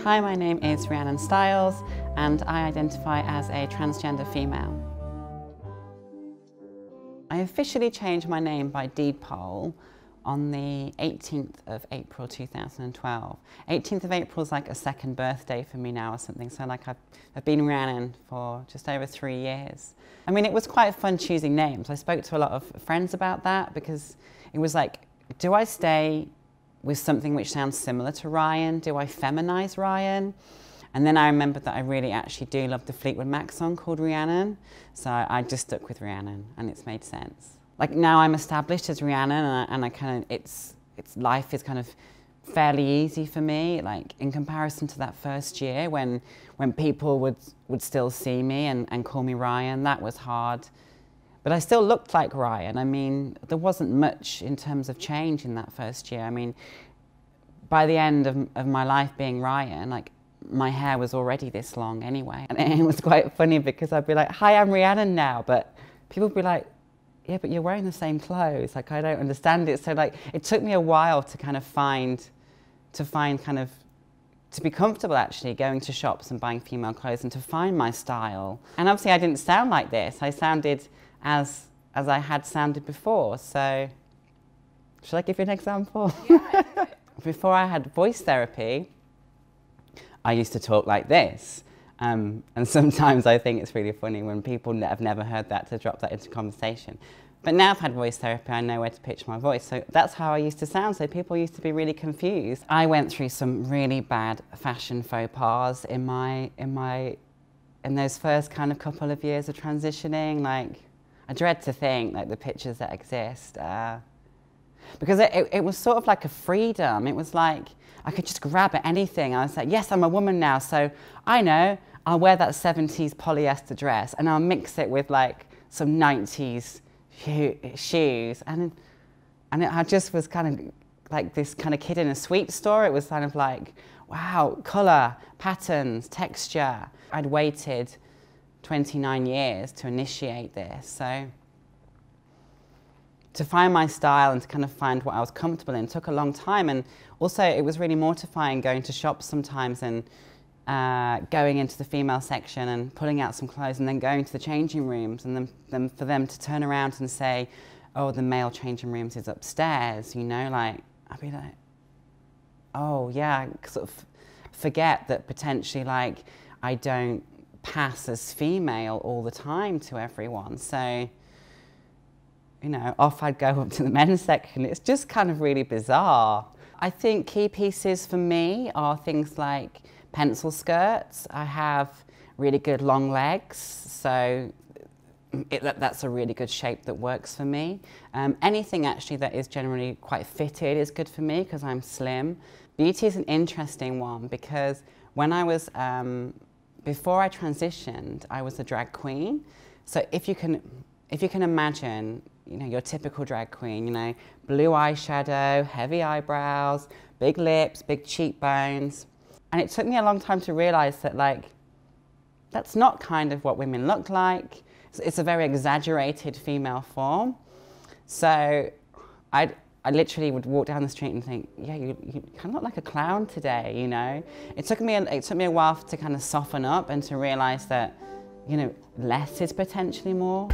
Hi, my name is Rhyannon Styles and I identify as a transgender female. I officially changed my name by deed poll on the 18th of April 2012. 18th of April is like a second birthday for me now or something, so like I've been Rhyannon for just over 3 years. I mean, it was quite fun choosing names. I spoke to a lot of friends about that because it was like, do I stay with something which sounds similar to Ryan? Do I feminize Ryan? And then I remembered that I really actually do love the Fleetwood Mac song called Rhiannon, so I just stuck with Rhiannon and it's made sense. Like now I'm established as Rhiannon and I kind of, it's life is kind of fairly easy for me, like in comparison to that first year when people would still see me and call me Ryan. That was hard. But I still looked like Ryan. I mean, there wasn't much in terms of change in that first year. I mean, by the end of my life being Ryan, like my hair was already this long anyway. And it was quite funny because I'd be like, hi, I'm Rhiannon now. But people would be like, yeah, but you're wearing the same clothes. Like, I don't understand it. So like, it took me a while to kind of to be comfortable actually going to shops and buying female clothes and to find my style. And obviously I didn't sound like this. I sounded as I had sounded before. So should I give you an example? Yeah. Before I had voice therapy, I used to talk like this. And sometimes I think it's really funny when people have never heard that to drop that into conversation. But now I've had voice therapy, I know where to pitch my voice. So that's how I used to sound. So people used to be really confused. I went through some really bad fashion faux pas in those first kind of couple of years of transitioning. Like, I dread to think like the pictures that exist. Because it was sort of like a freedom. It was like, I could just grab at anything. I was like, yes, I'm a woman now, so I know I'll wear that 70s polyester dress and I'll mix it with like some 90s shoes. And I just was kind of like this kind of kid in a sweet store. It was kind of like, wow, colour, patterns, texture. I'd waited 29 years to initiate this. So to find my style and to kind of find what I was comfortable in took a long time. And also it was really mortifying going to shops sometimes and going into the female section and pulling out some clothes and then going to the changing rooms and then for them to turn around and say, oh, the male changing rooms is upstairs, you know, like, I'd be like, oh yeah, sort of forget that potentially like I don't pass as female all the time to everyone. So, you know, off I'd go up to the men's section. It's just kind of really bizarre. I think key pieces for me are things like pencil skirts. I have really good long legs, so that's a really good shape that works for me. Anything actually that is generally quite fitted is good for me because I'm slim. Beauty is an interesting one because when I was, before I transitioned, I was a drag queen. So if you can imagine, you know, your typical drag queen, you know, blue eyeshadow, heavy eyebrows, big lips, big cheekbones. And it took me a long time to realize that, like, that's not kind of what women look like. It's a very exaggerated female form. So I literally would walk down the street and think, yeah, you kind of look like a clown today, you know? It took me a while to kind of soften up and to realize that, you know, less is potentially more.